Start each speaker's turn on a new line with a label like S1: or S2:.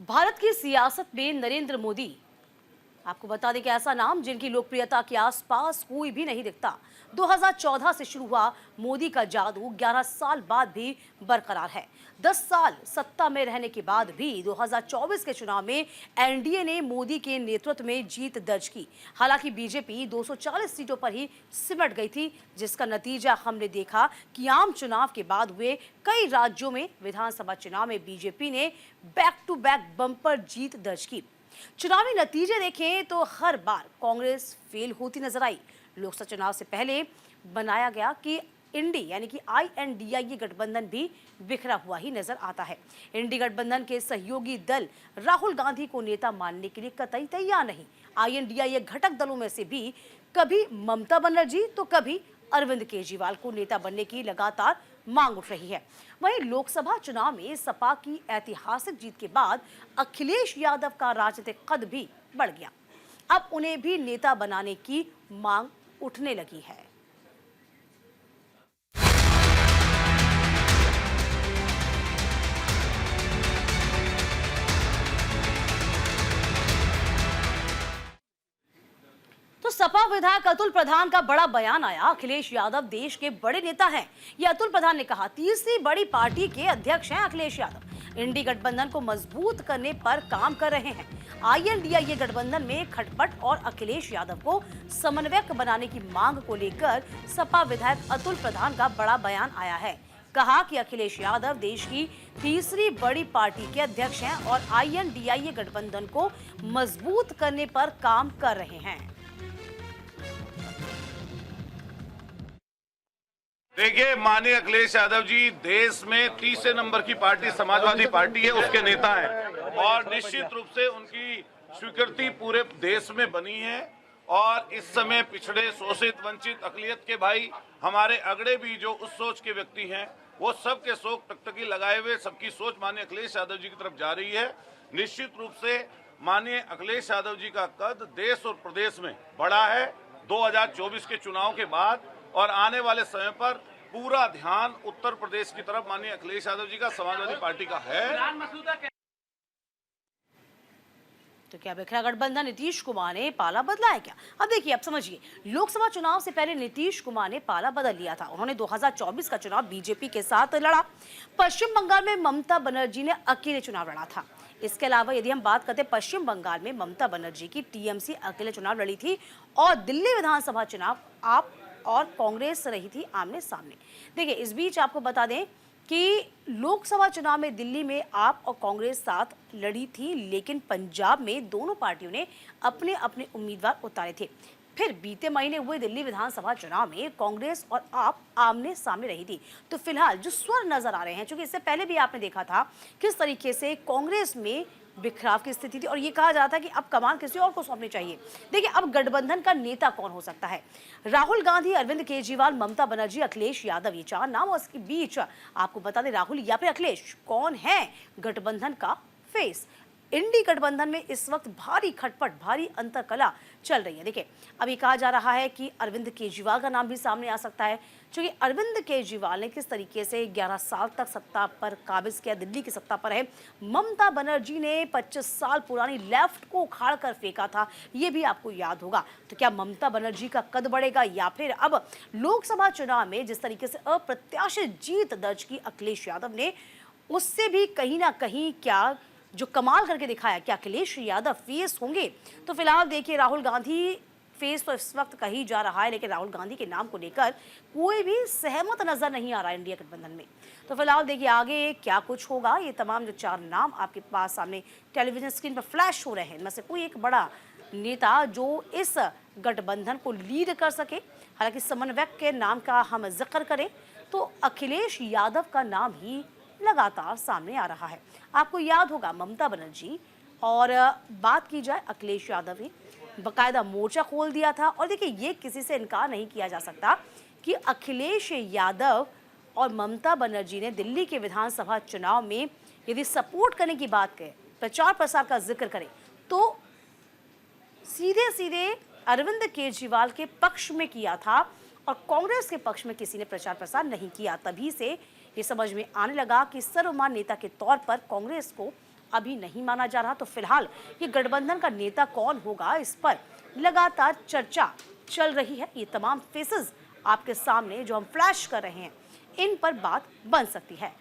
S1: भारत की सियासत में नरेंद्र मोदी, आपको बता दें कि ऐसा नाम जिनकी लोकप्रियता के आसपास कोई भी नहीं दिखता। 2014 से शुरू हुआ मोदी का जादू 11 साल बाद भी बरकरार है। 10 साल सत्ता में रहने के बाद भी 2024 के चुनाव में एनडीए ने मोदी के नेतृत्व में जीत दर्ज की। हालांकि बीजेपी 240 सीटों पर ही सिमट गई थी, जिसका नतीजा हमने देखा कि आम चुनाव के बाद हुए कई राज्यों में विधानसभा चुनाव में बीजेपी ने बैक टू बैक बम्पर जीत दर्ज की। चुनावी नतीजे देखें तो हर बार कांग्रेस फेल होती नजर आई। लोकसभा चुनाव से पहले बनाया गया कि इंडी यानी कि INDIA गठबंधन भी बिखरा हुआ ही नजर आता है। इंडी गठबंधन के सहयोगी दल राहुल गांधी को नेता मानने के लिए कतई तैयार नहीं। INDIA घटक दलों में से भी कभी ममता बनर्जी तो कभी अरविंद केजरीवाल को नेता बनने की लगातार मांग उठ रही है। वहीं लोकसभा चुनाव में सपा की ऐतिहासिक जीत के बाद अखिलेश यादव का राजनीतिक कद भी बढ़ गया। अब उन्हें भी नेता बनाने की मांग उठने लगी है। तो सपा विधायक अतुल प्रधान का बड़ा बयान आया। अखिलेश यादव देश के बड़े नेता हैं, ये अतुल प्रधान ने कहा। तीसरी बड़ी पार्टी के अध्यक्ष हैं अखिलेश यादव। इंडी गठबंधन को मजबूत करने पर काम कर रहे हैं। INDIA गठबंधन में खटपट और अखिलेश यादव को समन्वयक बनाने की मांग को लेकर सपा विधायक अतुल प्रधान का बड़ा बयान आया है। कहा कि अखिलेश यादव देश की तीसरी बड़ी पार्टी के अध्यक्ष हैं और INDIA गठबंधन को मजबूत करने पर काम कर रहे हैं।
S2: देखिए, माननीय अखिलेश यादव जी देश में तीसरे नंबर की पार्टी समाजवादी पार्टी है, उसके नेता हैं और निश्चित रूप से उनकी स्वीकृति पूरे देश में बनी है। और इस समय पिछड़े, शोषित, वंचित, अकलियत के भाई हमारे अगड़े भी जो उस सोच के व्यक्ति हैं, वो सबके शोक टकटकी लगाए हुए सबकी सोच माननीय अखिलेश यादव जी की तरफ जा रही है। निश्चित रूप से माननीय अखिलेश यादव जी का कद देश और प्रदेश में बड़ा है। 2024 के चुनाव के बाद और आने वाले समय पर पूरा ध्यान उत्तर प्रदेश की तरफ माननीय अखिलेश यादव जी का समाजवादी पार्टी का है।
S1: तो क्या बिखरा गठबंधन नीतीश कुमार ने पाला बदला है क्या? अब देखिए, अब समझिए, लोकसभा चुनाव से पहले नीतीश कुमार ने पाला बदल लिया था। उन्होंने 2024 का चुनाव बीजेपी के साथ लड़ा। पश्चिम बंगाल में ममता बनर्जी ने अकेले चुनाव लड़ा था। इसके अलावा यदि हम बात करते, पश्चिम बंगाल में ममता बनर्जी की TMC अकेले चुनाव लड़ी थी और दिल्ली विधानसभा चुनाव आप और कांग्रेस रही थी आमने सामने। देखिए, इस बीच आपको बता दें कि लोकसभा चुनाव में दिल्ली में आप और कांग्रेस साथ लड़ी थी, लेकिन पंजाब में दोनों पार्टियों ने अपने अपने उम्मीदवार उतारे थे। फिर बीते महीने हुए दिल्ली विधानसभा चुनाव में कांग्रेस और आप आमने सामने रही थी। तो फिलहाल जो स्वर नजर आ रहे हैं, क्योंकि इससे पहले भी आपने देखा था किस तरीके से कांग्रेस में बिखराव की स्थिति थी और ये कहा जाता है कि अब कमान किसी और को सौंपनी चाहिए। देखिए, अब गठबंधन का नेता कौन हो सकता है? राहुल गांधी, अरविंद केजरीवाल, ममता बनर्जी, अखिलेश यादव, ये चार नाम। और इसके बीच आपको बता दें, राहुल या फिर अखिलेश, कौन है गठबंधन का फेस? इंडी गठबंधन में इस वक्त भारी खटपट, भारी अंतरकला चल रही है। देखिए, अभी कहा जा रहा है कि अरविंद केजरीवाल का नाम भी सामने आ सकता है, क्योंकि अरविंद केजरीवाल ने किस तरीके से 11 साल तक सत्ता पर काबिज किया, दिल्ली की सत्ता पर है। ममता बनर्जी ने 25 साल पुरानी लेफ्ट को उखाड़ कर फेंका था, ये भी आपको याद होगा। तो क्या ममता बनर्जी का कद बढ़ेगा, या फिर अब लोकसभा चुनाव में जिस तरीके से अप्रत्याशित जीत दर्ज की अखिलेश यादव ने, उससे भी कहीं ना कहीं क्या जो कमाल करके दिखाया, क्या अखिलेश यादव फेस होंगे? तो फिलहाल देखिए, राहुल गांधी फेस तो इस वक्त कही जा रहा है, लेकिन राहुल गांधी के नाम को लेकर कोई भी सहमत नजर नहीं आ रहा है इंडिया गठबंधन में। तो फिलहाल देखिए आगे क्या कुछ होगा। ये तमाम जो चार नाम आपके पास सामने टेलीविजन स्क्रीन पर फ्लैश हो रहे हैं, इनमें से कोई एक बड़ा नेता जो इस गठबंधन को लीड कर सके। हालांकि समन्वयक के नाम का हम जिक्र करें तो अखिलेश यादव का नाम ही लगातार सामने आ रहा है। आपको याद होगा, ममता बनर्जी और बात की जाए अखिलेश यादव ने बकायदा मोर्चा खोल दिया था। और देखिए, ये किसी से इनकार नहीं किया जा सकता कि अखिलेश यादव और ममता बनर्जी ने दिल्ली के विधानसभा चुनाव में यदि सपोर्ट करने की बात करें, प्रचार प्रसार का जिक्र करें, तो सीधे सीधे अरविंद केजरीवाल के पक्ष में किया था और कांग्रेस के पक्ष में किसी ने प्रचार प्रसार नहीं किया। तभी से ये समझ में आने लगा कि सर्वमान्य नेता के तौर पर कांग्रेस को अभी नहीं माना जा रहा, तो फिलहाल ये गठबंधन का नेता कौन होगा, इस पर लगातार चर्चा चल रही है। ये तमाम फेसेस आपके सामने जो हम फ्लैश कर रहे हैं, इन पर बात बन सकती है।